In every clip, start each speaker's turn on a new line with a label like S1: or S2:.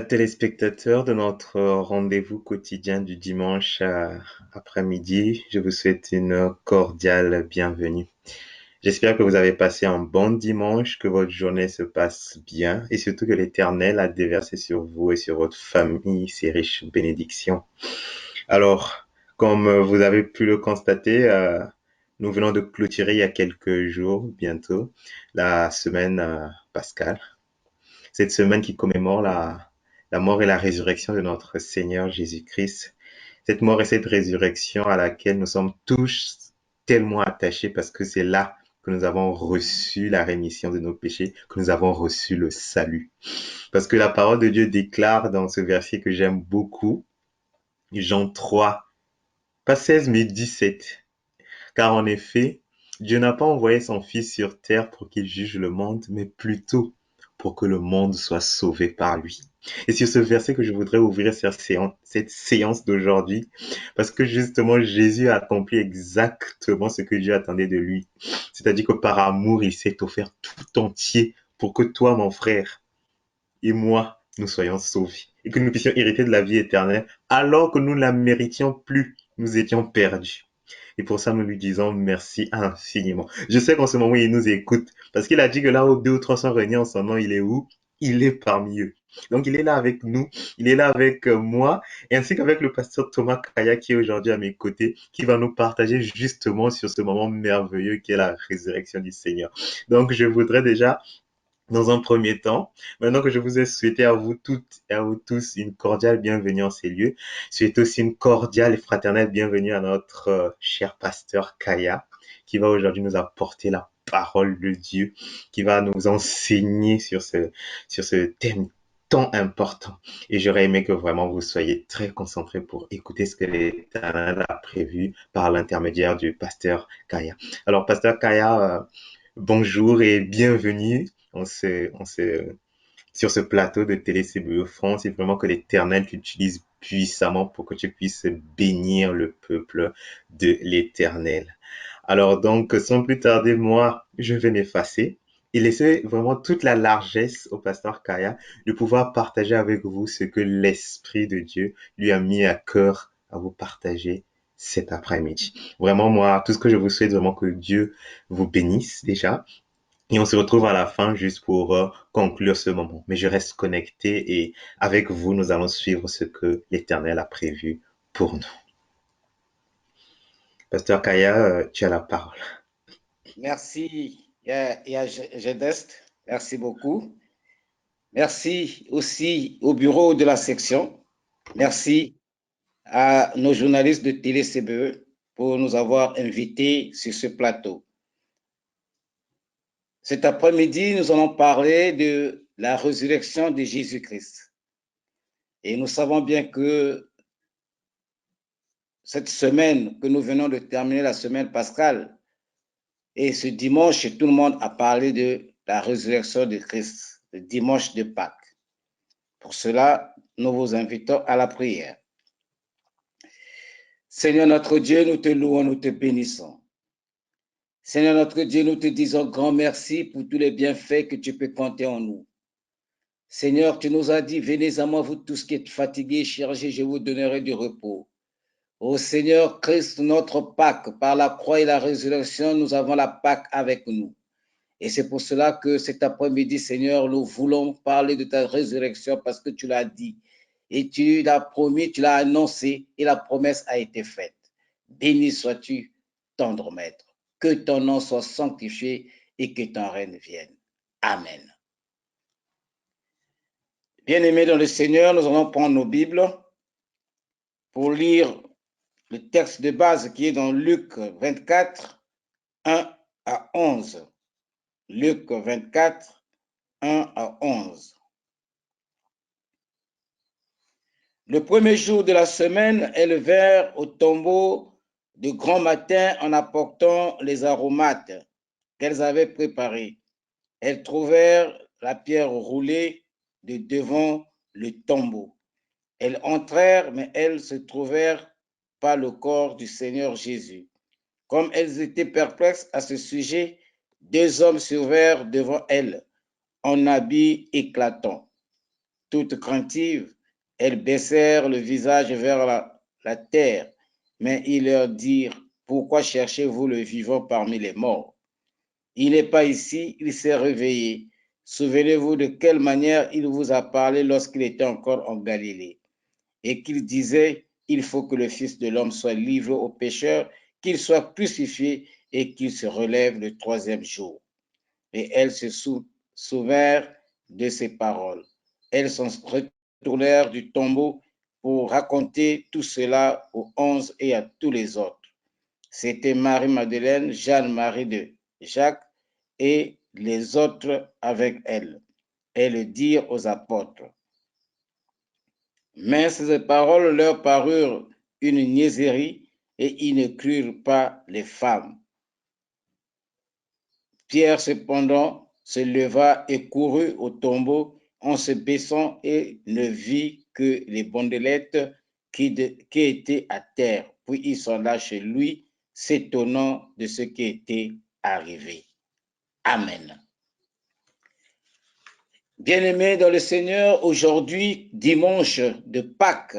S1: téléspectateurs de notre rendez-vous quotidien du dimanche après-midi, je vous souhaite une cordiale bienvenue. J'espère que vous avez passé un bon dimanche, que votre journée se passe bien et surtout que l'Éternel a déversé sur vous et sur votre famille ses riches bénédictions. Alors, comme vous avez pu le constater, nous venons de clôturer il y a quelques jours, bientôt, la semaine pascale. Cette semaine qui commémore la mort et la résurrection de notre Seigneur Jésus-Christ. Cette mort et cette résurrection à laquelle nous sommes tous tellement attachés parce que c'est là que nous avons reçu la rémission de nos péchés, que nous avons reçu le salut. Parce que la parole de Dieu déclare dans ce verset que j'aime beaucoup, Jean 3, pas 16 mais 17. Car en effet, Dieu n'a pas envoyé son Fils sur terre pour qu'il juge le monde, mais plutôt pour que le monde soit sauvé par lui. Et sur ce verset que je voudrais ouvrir cette séance d'aujourd'hui, parce que justement Jésus a accompli exactement ce que Dieu attendait de lui. C'est-à-dire que par amour, il s'est offert tout entier pour que toi, mon frère, et moi, nous soyons sauvés et que nous puissions hériter de la vie éternelle alors que nous ne la méritions plus. Nous étions perdus. Et pour ça, nous lui disons merci infiniment. Je sais qu'en ce moment, il nous écoute parce qu'il a dit que là où deux ou trois sont réunis en son nom, il est où? Il est parmi eux. Donc, il est là avec nous, il est là avec moi, et ainsi qu'avec le pasteur Thomas Kaya qui est aujourd'hui à mes côtés, qui va nous partager justement sur ce moment merveilleux qui est la résurrection du Seigneur. Donc, je voudrais déjà dans un premier temps, maintenant que je vous ai souhaité à vous toutes et à vous tous une cordiale bienvenue en ces lieux, souhaite aussi une cordiale et fraternelle bienvenue à notre cher pasteur Kaya, qui va aujourd'hui nous apporter la parole de Dieu, qui va nous enseigner sur ce thème tant important. Et j'aurais aimé que vraiment vous soyez très concentrés pour écouter ce que l'Éternel a prévu par l'intermédiaire du pasteur Kaya. Alors, pasteur Kaya, bonjour et bienvenue. Sur ce plateau de Télé CBE France, c'est vraiment que l'Éternel t'utilise puissamment pour que tu puisses bénir le peuple de l'Éternel. Alors donc, sans plus tarder, moi, je vais m'effacer et laisser vraiment toute la largesse au pasteur Kaya de pouvoir partager avec vous ce que l'Esprit de Dieu lui a mis à cœur à vous partager cet après-midi. Vraiment, moi, tout ce que je vous souhaite, vraiment que Dieu vous bénisse déjà et on se retrouve à la fin juste pour conclure ce moment. Mais je reste connecté et avec vous, nous allons suivre ce que l'Éternel a prévu pour nous. Pasteur Kaya, tu as la parole.
S2: Merci, Gedest. Merci beaucoup. Merci aussi au bureau de la section. Merci à nos journalistes de Télé CBE pour nous avoir invités sur ce plateau. Cet après-midi, nous allons parler de la résurrection de Jésus-Christ. Et nous savons bien que cette semaine que nous venons de terminer, la semaine pascale, et ce dimanche, tout le monde a parlé de la résurrection de Christ, le dimanche de Pâques. Pour cela, nous vous invitons à la prière. Seigneur notre Dieu, nous te louons, nous te bénissons. Seigneur notre Dieu, nous te disons grand merci pour tous les bienfaits que tu peux compter en nous. Seigneur, tu nous as dit, venez à moi, vous tous qui êtes fatigués et chargés, je vous donnerai du repos. Ô Seigneur Christ, notre Pâques, par la croix et la résurrection, nous avons la Pâques avec nous. Et c'est pour cela que cet après-midi, Seigneur, nous voulons parler de ta résurrection parce que tu l'as dit. Et tu l'as promis, tu l'as annoncé et la promesse a été faite. Béni sois-tu, tendre Maître. Que ton nom soit sanctifié et que ton règne vienne. Amen. Bien-aimés dans le Seigneur, nous allons prendre nos Bibles pour lire le texte de base qui est dans Luc 24, 1 à 11. Luc 24, 1 à 11. Le premier jour de la semaine, elles vinrent au tombeau de grand matin en apportant les aromates qu'elles avaient préparés. Elles trouvèrent la pierre roulée de devant le tombeau. Elles entrèrent, mais elles se trouvèrent pas le corps du Seigneur Jésus. Comme elles étaient perplexes à ce sujet, deux hommes survinrent devant elles en habits éclatants. Toutes craintives, elles baissèrent le visage vers la terre, mais ils leur dirent, pourquoi cherchez-vous le vivant parmi les morts? Il n'est pas ici, il s'est réveillé. Souvenez-vous de quelle manière il vous a parlé lorsqu'il était encore en Galilée, et qu'il disait, il faut que le Fils de l'homme soit livré aux pécheurs, qu'il soit crucifié et qu'il se relève le troisième jour. Et elles se souvinrent de ces paroles. Elles s'en retournèrent du tombeau pour raconter tout cela aux 11 et à tous les autres. C'était Marie-Madeleine, Jeanne-Marie de Jacques et les autres avec elle. Elles dirent aux apôtres. Mais ces paroles leur parurent une niaiserie et ils ne crurent pas les femmes. Pierre cependant se leva et courut au tombeau en se baissant et ne vit que les bandelettes qui étaient à terre. Puis il s'en alla chez lui, s'étonnant de ce qui était arrivé. Amen. Bien-aimés dans le Seigneur, aujourd'hui, dimanche de Pâques,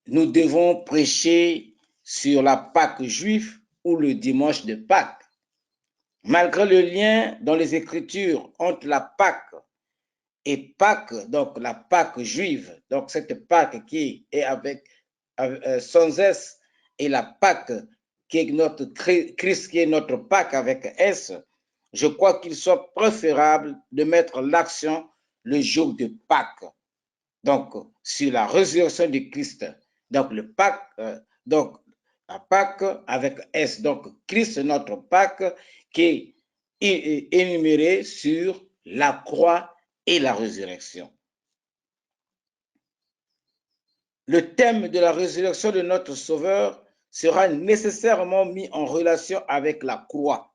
S2: nous devons prêcher sur la Pâque juive ou le dimanche de Pâques. Malgré le lien dans les Écritures entre la Pâque et Pâques, donc la Pâque juive, donc cette Pâque qui est avec sans S, et la Pâque qui est notre Christ, qui est notre Pâque avec S, je crois qu'il soit préférable de mettre l'accent le jour de Pâques, donc sur la résurrection de Christ. Donc le Pâques, donc la Pâque avec S, donc Christ notre Pâque qui est énuméré sur la croix et la résurrection. Le thème de la résurrection de notre Sauveur sera nécessairement mis en relation avec la croix,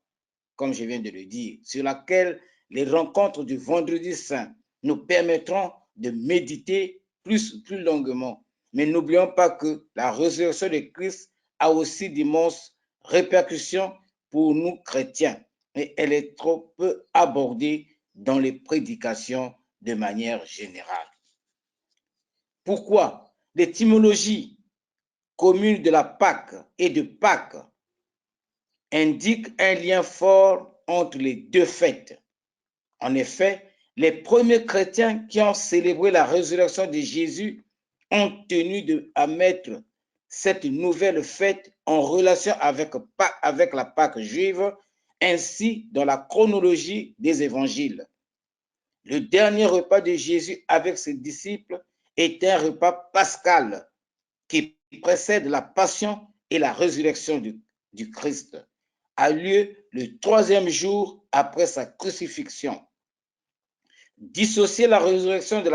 S2: comme je viens de le dire, sur laquelle les rencontres du Vendredi Saint nous permettront de méditer plus longuement. Mais n'oublions pas que la résurrection de Christ a aussi d'immenses répercussions pour nous chrétiens et elle est trop peu abordée dans les prédications de manière générale. Pourquoi? L'étymologie commune de la Pâque et de Pâques indique un lien fort entre les deux fêtes. En effet, les premiers chrétiens qui ont célébré la résurrection de Jésus ont tenu à mettre cette nouvelle fête en relation avec la Pâque juive, ainsi dans la chronologie des évangiles. Le dernier repas de Jésus avec ses disciples est un repas pascal qui précède la passion et la résurrection du Christ, a lieu le troisième jour après sa crucifixion. Dissocier la résurrection de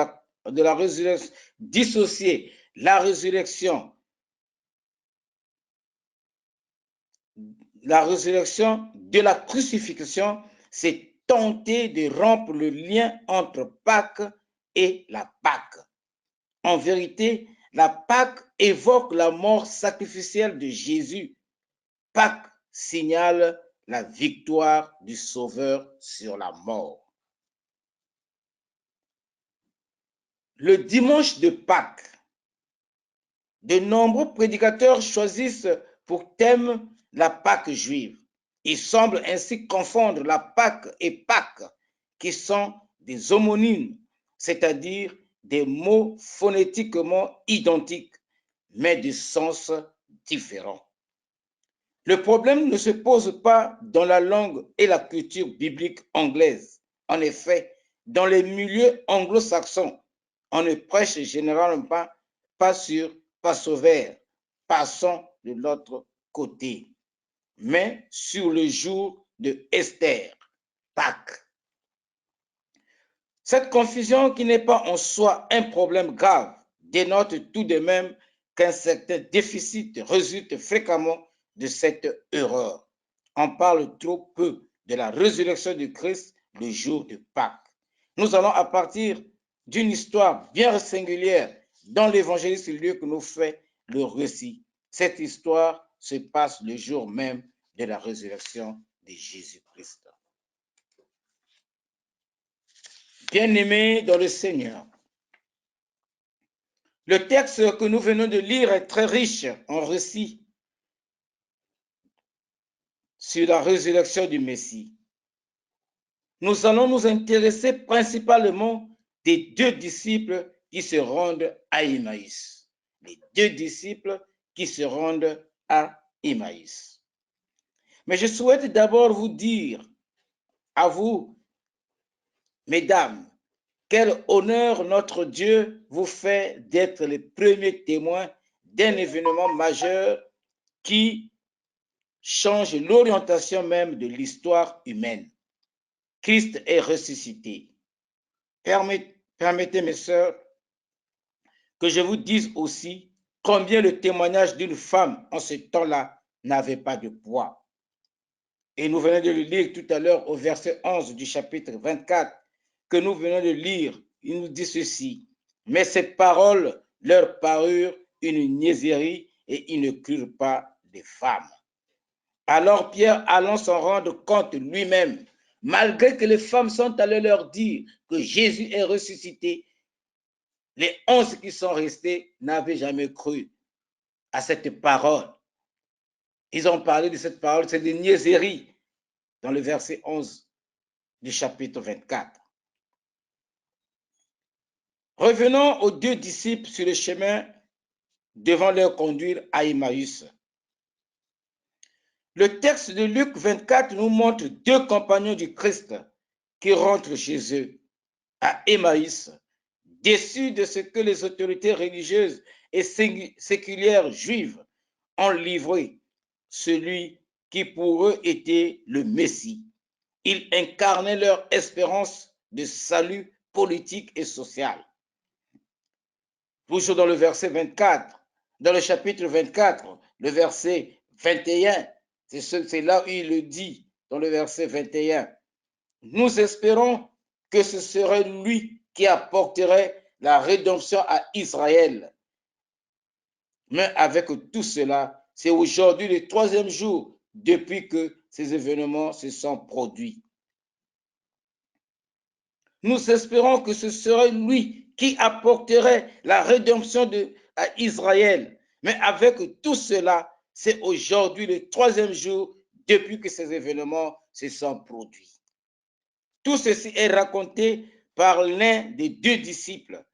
S2: la résurrection, dissocier la résurrection de la crucifixion, c'est tenter de rompre le lien entre Pâques et la Pâque. En vérité, la Pâque évoque la mort sacrificielle de Jésus. Pâques signale la victoire du Sauveur sur la mort. Le dimanche de Pâques, de nombreux prédicateurs choisissent pour thème la Pâque juive. Ils semblent ainsi confondre la Pâque et Pâques, qui sont des homonymes, c'est-à-dire des mots phonétiquement identiques, mais de sens différents. Le problème ne se pose pas dans la langue et la culture biblique anglaise. En effet, dans les milieux anglo-saxons, on ne prêche généralement pas sur Passover, passons de l'autre côté, mais sur le jour de Esther, Pâques. Cette confusion, qui n'est pas en soi un problème grave, dénote tout de même qu'un certain déficit résulte fréquemment de cette erreur. On parle trop peu de la résurrection du Christ le jour de Pâques. Nous allons, à partir d'une histoire bien singulière dont l'évangéliste Luc nous fait le récit. Cette histoire se passe le jour même de la résurrection de Jésus-Christ. Bien-aimés dans le Seigneur, le texte que nous venons de lire est très riche en récits sur la résurrection du Messie. Nous allons nous intéresser principalement des deux disciples qui se rendent à Emmaüs. Les deux disciples qui se rendent à Emmaüs. Mais je souhaite d'abord vous dire, à vous, mesdames, quel honneur notre Dieu vous fait d'être les premiers témoins d'un événement majeur qui change l'orientation même de l'histoire humaine. Christ est ressuscité. Permettez, mes sœurs, que je vous dise aussi combien le témoignage d'une femme en ce temps-là n'avait pas de poids. Et nous venons de le lire tout à l'heure au verset 11 du chapitre 24 que nous venons de lire. Il nous dit ceci: mais ces paroles leur parurent une niaiserie et ils ne crurent pas les femmes. Alors Pierre, allant s'en rendre compte lui-même, malgré que les femmes sont allées leur dire que Jésus est ressuscité, les 11 qui sont restés n'avaient jamais cru à cette parole. Ils ont parlé de cette parole, c'est des niaiseries, dans le verset 11 du chapitre 24. Revenons aux deux disciples sur le chemin devant leur conduire à Emmaüs. Le texte de Luc 24 nous montre deux compagnons du Christ qui rentrent chez eux à Emmaüs, déçus de ce que les autorités religieuses et séculières juives ont livré, celui qui pour eux était le Messie. Il incarnait leur espérance de salut politique et social. Toujours dans le verset 24, dans le chapitre 24, le verset 21, c'est là où il le dit, dans le verset 21. Nous espérons que ce serait lui qui apporterait la rédemption à Israël. Mais avec tout cela, c'est aujourd'hui le troisième jour depuis que ces événements se sont produits. Nous espérons que ce serait lui qui apporterait la rédemption à Israël. Mais avec tout cela, c'est aujourd'hui le troisième jour depuis que ces événements se sont produits. Tout ceci est raconté par l'un des deux disciples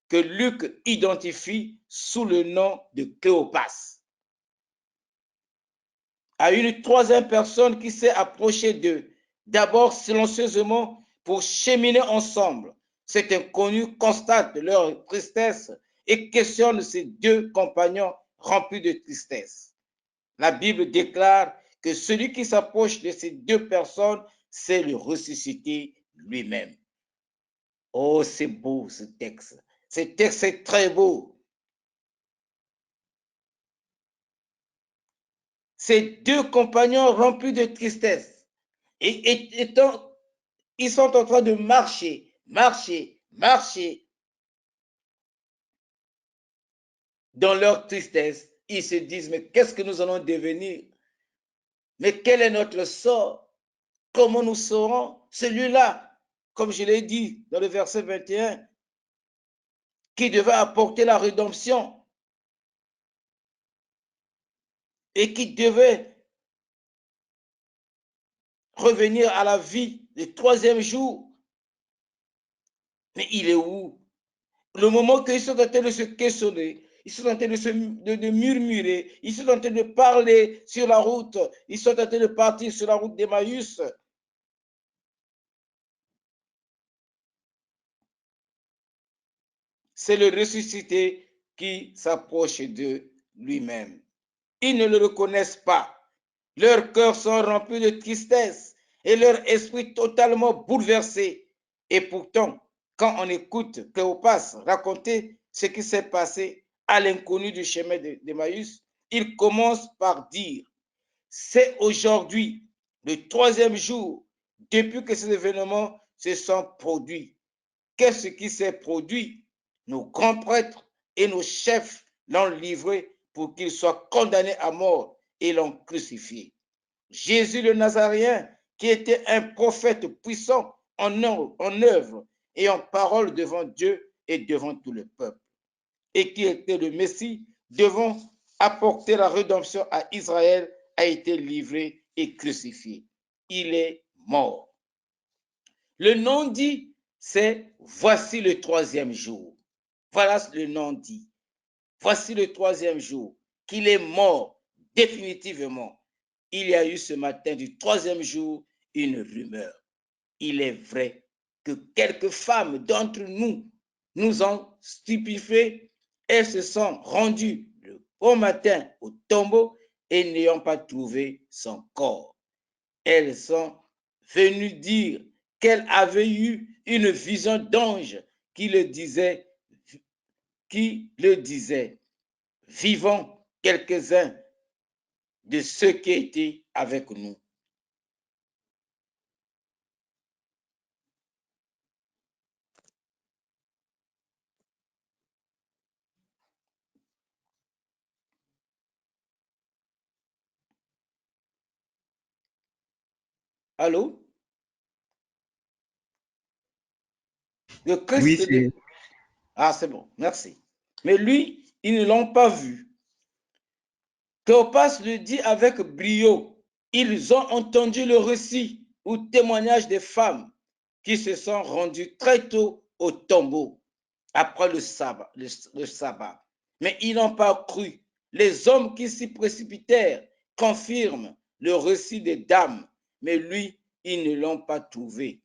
S2: que Luc identifie sous le nom de Cléopas. À une troisième personne qui s'est approchée d'eux, d'abord silencieusement pour cheminer ensemble. Cet inconnu constate leur tristesse et questionne ses deux compagnons remplis de tristesse. La Bible déclare que celui qui s'approche de ces deux personnes, c'est le ressuscité lui-même. Oh, c'est beau ce texte. Ce texte est très beau. Ces deux compagnons remplis de tristesse, ils sont en train de marcher. Dans leur tristesse, ils se disent, mais qu'est-ce que nous allons devenir? Mais quel est notre sort? Comment nous serons? Celui-là, comme je l'ai dit dans le verset 21, qui devait apporter la rédemption et qui devait revenir à la vie le troisième jour. Mais il est où? Le moment qu'ils sont en train de se questionner, ils sont en train de murmurer, ils sont en train de parler sur la route, ils sont en train de partir sur la route d'Emmaüs. C'est le ressuscité qui s'approche de lui-même. Ils ne le reconnaissent pas. Leurs cœurs sont remplis de tristesse et leur esprit totalement bouleversé. Et pourtant, quand on écoute Cléopas raconter ce qui s'est passé à l'inconnu du chemin d'Emmaüs, il commence par dire, c'est aujourd'hui le troisième jour depuis que ces événements se sont produits. Qu'est-ce qui s'est produit? Nos grands prêtres et nos chefs l'ont livré pour qu'il soit condamné à mort et l'ont crucifié. Jésus le Nazaréen, qui était un prophète puissant en œuvre et en parole devant Dieu et devant tout le peuple. Et qui était le Messie, devant apporter la rédemption à Israël, a été livré et crucifié. Il est mort. Le nom dit, c'est « Voici le troisième jour ». Voilà le nom dit. Voici le troisième jour, qu'il est mort définitivement. Il y a eu ce matin du troisième jour une rumeur. Il est vrai que quelques femmes d'entre nous nous ont stupéfaits. Elles se sont rendues le bon matin au tombeau et n'ayant pas trouvé son corps. Elles sont venues dire qu'elles avaient eu une vision d'ange qui le disait, vivons quelques-uns de ceux qui étaient avec nous. Allô? Le
S1: Oui,
S2: Christ
S1: c'est...
S2: de... Ah, c'est bon, merci. Mais lui, ils ne l'ont pas vu. Cléopas le dit avec brio. Ils ont entendu le récit ou témoignage des femmes qui se sont rendues très tôt au tombeau après le sabbat. Mais ils n'ont pas cru. Les hommes qui s'y précipitèrent confirment le récit des dames, mais lui, ils ne l'ont pas trouvé,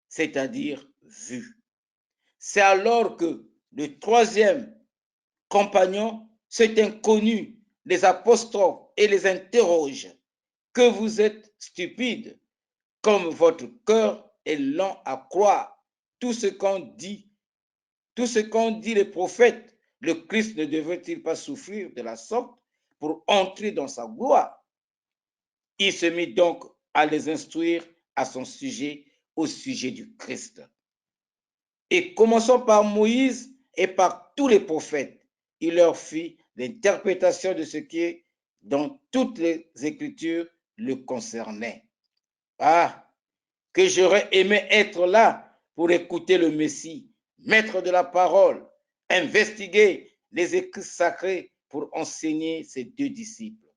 S2: c'est-à-dire vu. C'est alors que le troisième compagnon, cet inconnu, les apostrophes et les interroge. Que vous êtes stupides, comme votre cœur est lent à croire tout ce qu'ont dit les prophètes. Le Christ ne devait-il pas souffrir de la sorte pour entrer dans sa gloire? Il se mit donc à les instruire à son sujet, au sujet du Christ. Et commençant par Moïse et par tous les prophètes, il leur fit l'interprétation de ce qui, dans toutes les Écritures, le concernait. Ah, que j'aurais aimé être là pour écouter le Messie, maître de la parole, investiguer les écrits sacrés pour enseigner ses deux disciples.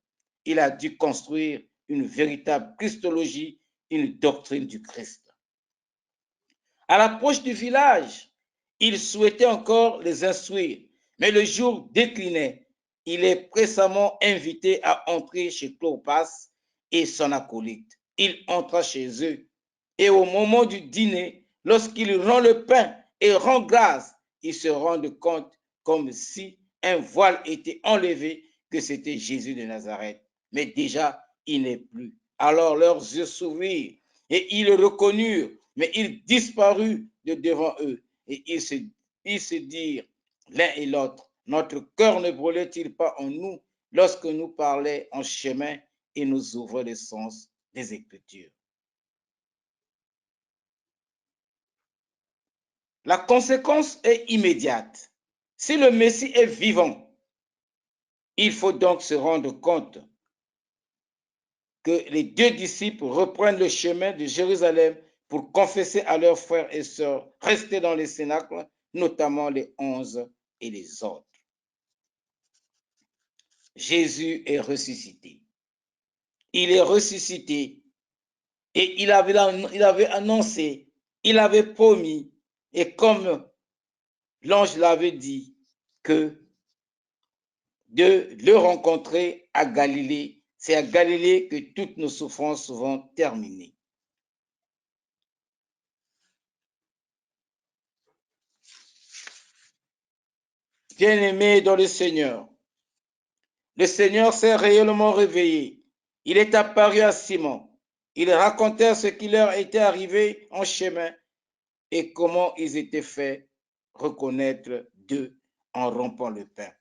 S2: Il a dû construire une véritable christologie, une doctrine du Christ. À l'approche du village, il souhaitait encore les instruire, mais le jour déclinait. Il est pressamment invité à entrer chez Cléopas et son acolyte. Il entra chez eux et au moment du dîner, lorsqu'il rend le pain et rend grâce, ils se rendent compte comme si un voile était enlevé que c'était Jésus de Nazareth. Mais déjà, il n'est plus. Alors leurs yeux s'ouvrirent et ils le reconnurent, mais il disparut de devant eux et ils se dirent l'un et l'autre, notre cœur ne brûlait-il pas en nous lorsque nous parlait en chemin et nous ouvrait le sens des Écritures? La conséquence est immédiate. Si le Messie est vivant, il faut donc se rendre compte que les deux disciples reprennent le chemin de Jérusalem pour confesser à leurs frères et sœurs restés dans les cénacles, notamment les 11 et les autres. Jésus est ressuscité. Il est ressuscité et il avait annoncé, il avait promis, et comme l'ange l'avait dit, que de le rencontrer à Galilée. C'est à Galilée que toutes nos souffrances vont terminer. Bien-aimés dans le Seigneur s'est réellement réveillé. Il est apparu à Simon. Ils racontèrent ce qui leur était arrivé en chemin et comment ils étaient fait reconnaître d'eux en rompant le pain.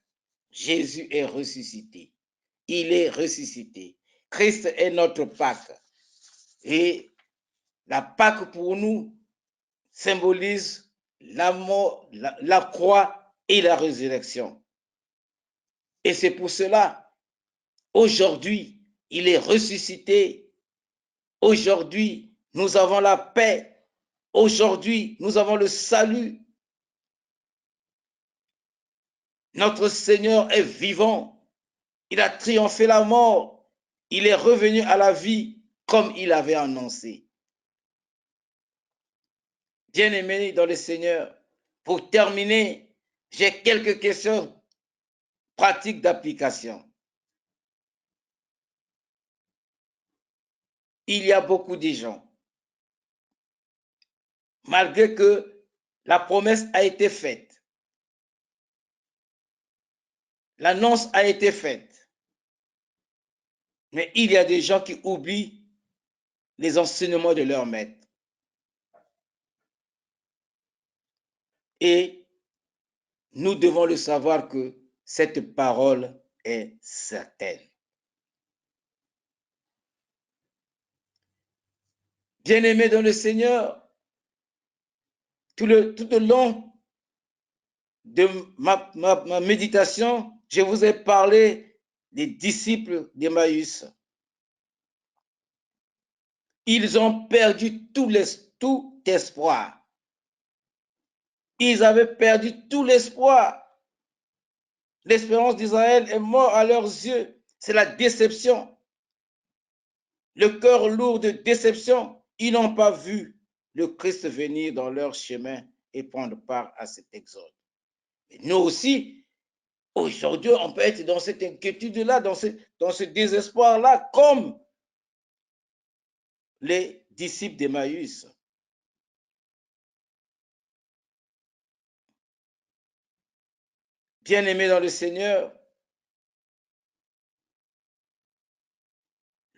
S2: Jésus est ressuscité. Il est ressuscité. Christ est notre Pâque. Et la Pâque pour nous symbolise la mort, la croix et la résurrection. Et c'est pour cela, aujourd'hui, il est ressuscité. Aujourd'hui, nous avons la paix. Aujourd'hui, nous avons le salut. Notre Seigneur est vivant. Il a triomphé la mort. Il est revenu à la vie comme il avait annoncé. Bien-aimés dans le Seigneur, pour terminer, j'ai quelques questions pratiques d'application. Il y a beaucoup de gens, malgré que la promesse a été faite, l'annonce a été faite, mais il y a des gens qui oublient les enseignements de leur maître. Et nous devons le savoir que cette parole est certaine. Bien-aimés dans le Seigneur, tout le long de ma méditation, je vous ai parlé des disciples d'Emmaüs. Ils ont perdu tout espoir. Ils avaient perdu tout l'espoir. L'espérance d'Israël est morte à leurs yeux. C'est la déception. Le cœur lourd de déception. Ils n'ont pas vu le Christ venir dans leur chemin et prendre part à cet exode. Et nous aussi, aujourd'hui, on peut être dans cette inquiétude-là, dans ce désespoir-là, comme les disciples d'Emmaüs. Bien-aimés dans le Seigneur,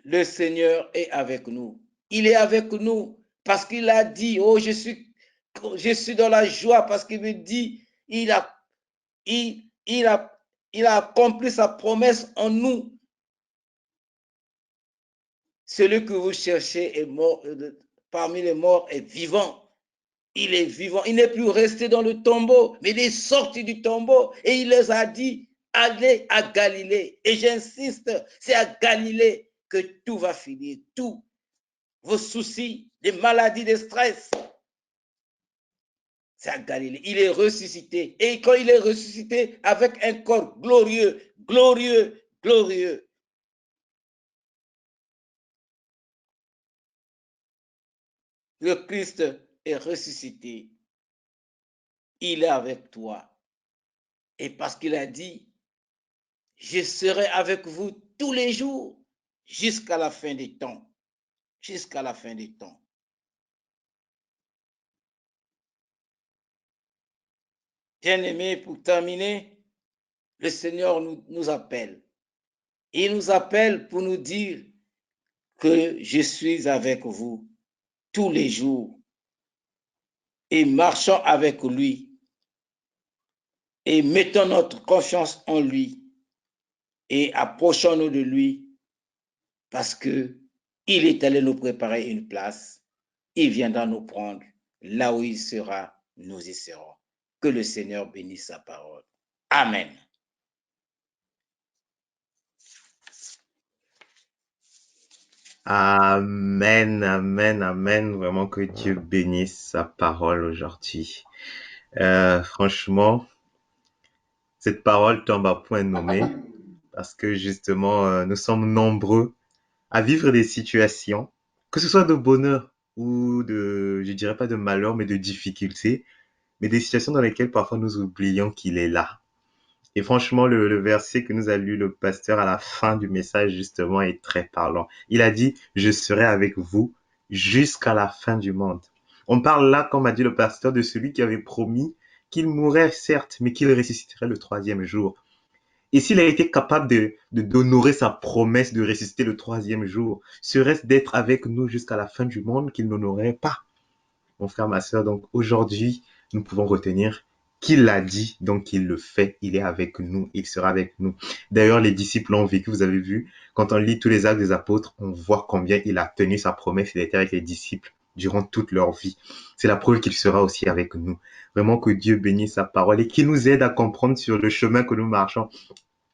S2: le Seigneur est avec nous. Il est avec nous parce qu'il a dit, oh, je suis dans la joie parce qu'il me dit, il a accompli sa promesse en nous. Celui que vous cherchez est mort, parmi les morts est vivant. Il est vivant. Il n'est plus resté dans le tombeau, mais il est sorti du tombeau et il les a dit, allez à Galilée. Et j'insiste, c'est à Galilée que tout va finir. Tous vos soucis, des maladies, des stress, c'est à Galilée. Il est ressuscité. Et quand il est ressuscité avec un corps glorieux, glorieux, glorieux. Le Christ est ressuscité. Il est avec toi. Et parce qu'il a dit, je serai avec vous tous les jours jusqu'à la fin des temps. Jusqu'à la fin des temps. Bien-aimés, pour terminer, le Seigneur nous appelle. Il nous appelle pour nous dire que je suis avec vous tous les jours et marchons avec lui et mettons notre confiance en lui et approchons-nous de lui parce que il est allé nous préparer une place. Il viendra nous prendre là où il sera, nous y serons. Que le Seigneur bénisse sa parole. Amen.
S1: Amen, amen, amen. Vraiment que Dieu bénisse sa parole aujourd'hui. Franchement, cette parole tombe à point nommé parce que justement, nous sommes nombreux à vivre des situations, que ce soit de bonheur ou de, je dirais pas de malheur, mais de difficulté, mais des situations dans lesquelles parfois nous oublions qu'il est là. Et franchement, le verset que nous a lu le pasteur à la fin du message, justement, est très parlant. Il a dit, je serai avec vous jusqu'à la fin du monde. On parle là, comme a dit le pasteur, de celui qui avait promis qu'il mourrait, certes, mais qu'il ressusciterait le troisième jour. Et s'il a été capable d'honorer sa promesse de ressusciter le troisième jour, serait-ce d'être avec nous jusqu'à la fin du monde qu'il n'honorerait pas? Mon frère, ma sœur, donc aujourd'hui, nous pouvons retenir qu'il l'a dit, donc il le fait, il est avec nous, il sera avec nous. D'ailleurs, les disciples l'ont vécu, vous avez vu, quand on lit tous les actes des apôtres, on voit combien il a tenu sa promesse, il était avec les disciples durant toute leur vie. C'est la preuve qu'il sera aussi avec nous. Vraiment que Dieu bénisse sa parole et qu'il nous aide à comprendre sur le chemin que nous marchons.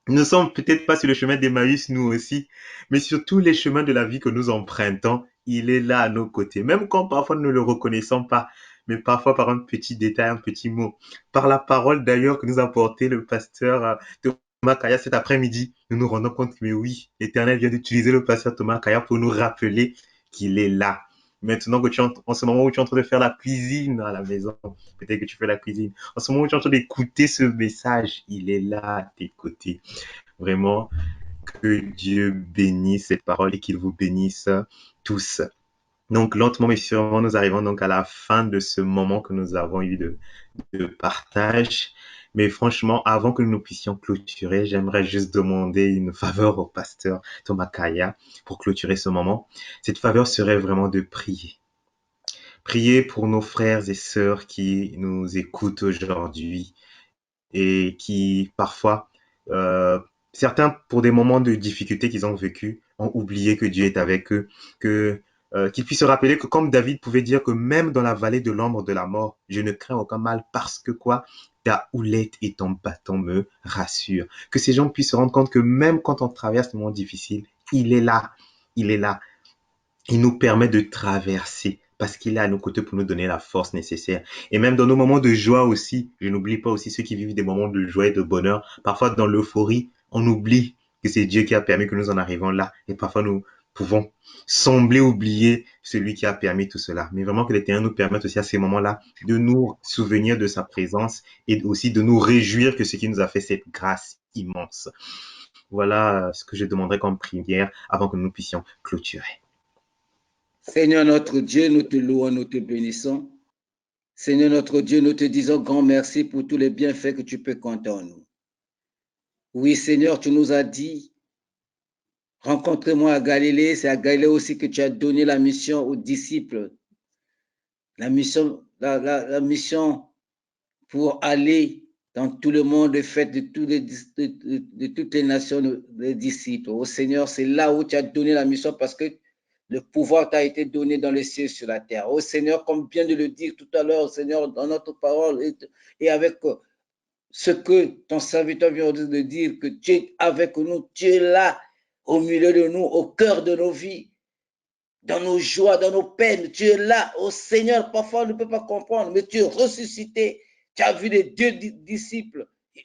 S1: Nous ne sommes peut-être pas sur le chemin d'Emmaüs, nous aussi, mais sur tous les chemins de la vie que nous empruntons, il est là à nos côtés, même quand parfois nous ne le reconnaissons pas, mais parfois par un petit détail, un petit mot. Par la parole d'ailleurs que nous a porté le pasteur Thomas Kaya cet après-midi, nous nous rendons compte que, mais oui, l'Éternel vient d'utiliser le pasteur Thomas Kaya pour nous rappeler qu'il est là. Maintenant que tu es en ce moment où tu es en train de faire la cuisine à la maison, peut-être que tu fais la cuisine, en ce moment où tu es en train d'écouter ce message, il est là à tes côtés. Vraiment, que Dieu bénisse cette parole et qu'il vous bénisse tous. Donc, lentement mais sûrement, nous arrivons donc à la fin de ce moment que nous avons eu de partage. Mais franchement, avant que nous puissions clôturer, j'aimerais juste demander une faveur au pasteur Thomas Kaya pour clôturer ce moment. Cette faveur serait vraiment de prier. Prier pour nos frères et sœurs qui nous écoutent aujourd'hui et qui parfois, euh, certains pour des moments de difficulté qu'ils ont vécu, ont oublié que Dieu est avec eux, que qu'ils puissent se rappeler que comme David pouvait dire que même dans la vallée de l'ombre de la mort, je ne crains aucun mal parce que quoi, ta houlette et ton bâton me rassurent. Que ces gens puissent se rendre compte que même quand on traverse des moments difficiles, il est là, il est là. Il nous permet de traverser parce qu'il est à nos côtés pour nous donner la force nécessaire. Et même dans nos moments de joie aussi, je n'oublie pas aussi ceux qui vivent des moments de joie et de bonheur. Parfois, dans l'euphorie, on oublie que c'est Dieu qui a permis que nous en arrivions là. Et parfois, nous pouvons sembler oublier celui qui a permis tout cela. Mais vraiment que l'Éternel nous permette aussi à ces moments-là de nous souvenir de sa présence et aussi de nous réjouir que ce qui nous a fait cette grâce immense. Voilà ce que je demanderais comme prière avant que nous puissions clôturer.
S2: Seigneur notre Dieu, nous te louons, nous te bénissons. Seigneur notre Dieu, nous te disons grand merci pour tous les bienfaits que tu peux compter en nous. Oui, Seigneur, tu nous as dit, rencontre-moi à Galilée. C'est à Galilée aussi que tu as donné la mission aux disciples. La mission pour aller dans tout le monde, fait de toutes les nations des disciples. Oh Seigneur, c'est là où tu as donné la mission parce que le pouvoir t'a été donné dans les cieux et sur la terre. Oh Seigneur, comme vient de le dire tout à l'heure, Seigneur, dans notre parole et avec ce que ton serviteur vient de dire, que tu es avec nous, tu es là au milieu de nous, au cœur de nos vies, dans nos joies, dans nos peines. Tu es là, oh Seigneur, parfois on ne peut pas comprendre, mais tu es ressuscité. Tu as vu les deux disciples. Il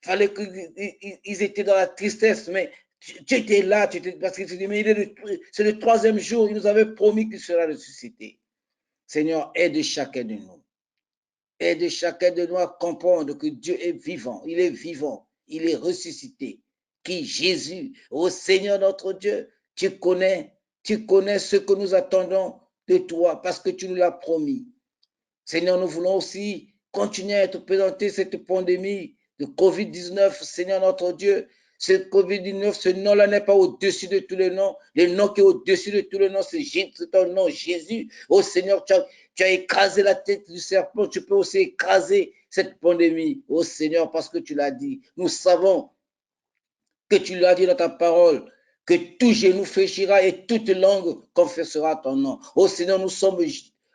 S2: fallait qu'ils étaient dans la tristesse, mais tu étais là, parce que tu dis, mais c'est le troisième jour, il nous avait promis qu'il sera ressuscité. Seigneur, aide chacun de nous. Aide chacun de nous à comprendre que Dieu est vivant, il est ressuscité. Qui Jésus, ô Seigneur notre Dieu, tu connais ce que nous attendons de toi parce que tu nous l'as promis. Seigneur, nous voulons aussi continuer à te présenter cette pandémie de COVID-19, Seigneur notre Dieu. Ce COVID-19, ce nom-là n'est pas au-dessus de tous les noms. Le nom qui est au-dessus de tous les noms, c'est ton nom, Jésus. Oh Seigneur, tu as écrasé la tête du serpent. Tu peux aussi écraser cette pandémie. Oh Seigneur, parce que tu l'as dit. Nous savons que tu l'as dit dans ta parole, que tout genou fléchira et toute langue confessera ton nom. Oh Seigneur, nous sommes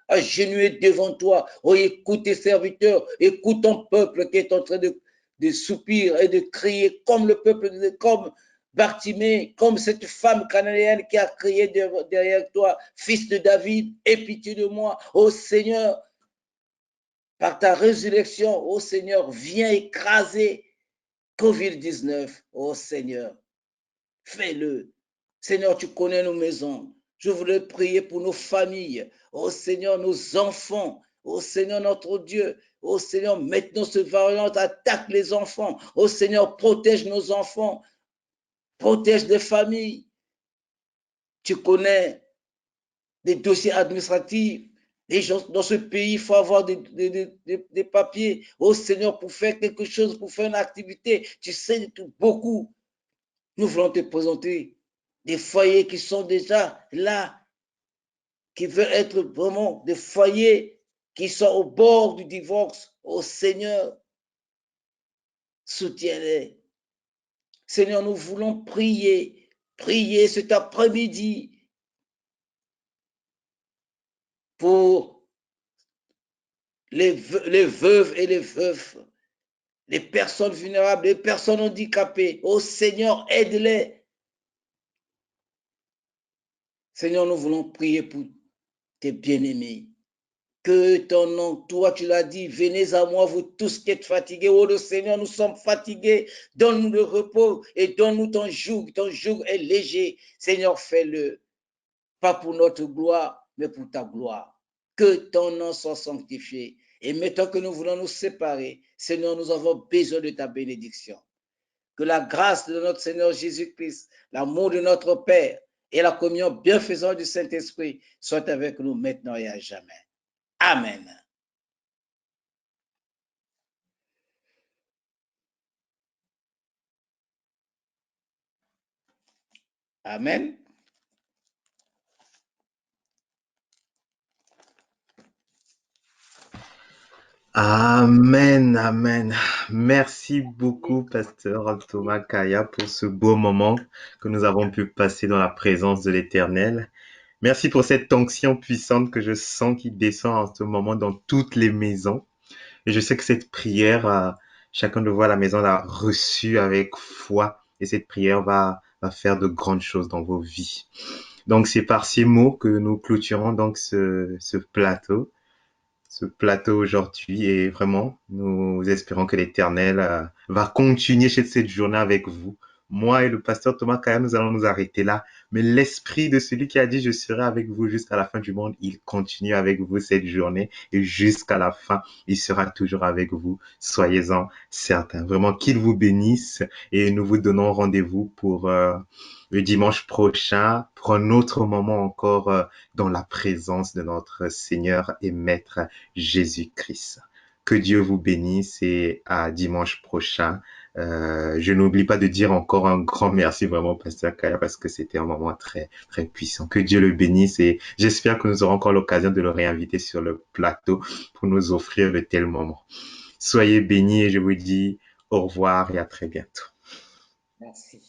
S2: agenouillés devant toi. Oh, écoute tes serviteurs, écoute ton peuple qui est en train de soupir et de crier comme le peuple, comme Bartimée, comme cette femme cananéenne qui a crié derrière toi, fils de David, aie pitié de moi. Oh Seigneur, par ta résurrection, oh Seigneur, viens écraser COVID-19, oh Seigneur. Fais-le. Seigneur, tu connais nos maisons. Je voudrais prier pour nos familles. Oh Seigneur, nos enfants. Oh Seigneur, notre Dieu. Oh Seigneur, maintenant ce variant attaque les enfants. Oh Seigneur, protège nos enfants. Protège les familles. Tu connais des dossiers administratifs. Les gens dans ce pays, il faut avoir des papiers. Oh Seigneur, pour faire quelque chose, pour faire une activité. Tu sais beaucoup. Nous voulons te présenter des foyers qui sont déjà là, qui veulent être vraiment des foyers qui sont au bord du divorce. Oh Seigneur, soutiens-les. Seigneur, nous voulons prier cet après-midi pour les veuves et les veufs, les personnes vulnérables, les personnes handicapées. Oh Seigneur, aide-les. Seigneur, nous voulons prier pour tes bien-aimés. Que ton nom, toi tu l'as dit, venez à moi, vous tous qui êtes fatigués. Oh le Seigneur, nous sommes fatigués. Donne-nous le repos et donne-nous ton joug. Ton joug est léger. Seigneur, fais-le. Pas pour notre gloire, mais pour ta gloire. Que ton nom soit sanctifié. Et maintenant que nous voulons nous séparer, Seigneur, nous avons besoin de ta bénédiction. Que la grâce de notre Seigneur Jésus-Christ, l'amour de notre Père et la communion bienfaisante du Saint-Esprit soient avec nous maintenant et à jamais. Amen. Amen.
S1: Amen, amen. Merci beaucoup, Pasteur Thomas Kaya, pour ce beau moment que nous avons pu passer dans la présence de l'Éternel. Merci pour cette onction puissante que je sens qui descend en ce moment dans toutes les maisons. Et je sais que cette prière, chacun de vous à la maison l'a reçue avec foi. Et cette prière va faire de grandes choses dans vos vies. Donc, c'est par ces mots que nous clôturons donc ce plateau aujourd'hui. Et vraiment, nous espérons que l'Éternel va continuer cette journée avec vous. Moi et le pasteur Thomas Kaya, nous allons nous arrêter là. Mais l'esprit de celui qui a dit je serai avec vous jusqu'à la fin du monde, il continue avec vous cette journée et jusqu'à la fin, il sera toujours avec vous. Soyez-en certains. Vraiment qu'il vous bénisse et nous vous donnons rendez-vous pour le dimanche prochain pour un autre moment encore dans la présence de notre Seigneur et Maître Jésus-Christ. Que Dieu vous bénisse et à dimanche prochain. Je n'oublie pas de dire encore un grand merci vraiment Pasteur Kaya parce que c'était un moment très très puissant. Que Dieu le bénisse et j'espère que nous aurons encore l'occasion de le réinviter sur le plateau pour nous offrir de tels moments. Soyez bénis et je vous dis au revoir et à très bientôt.
S2: Merci.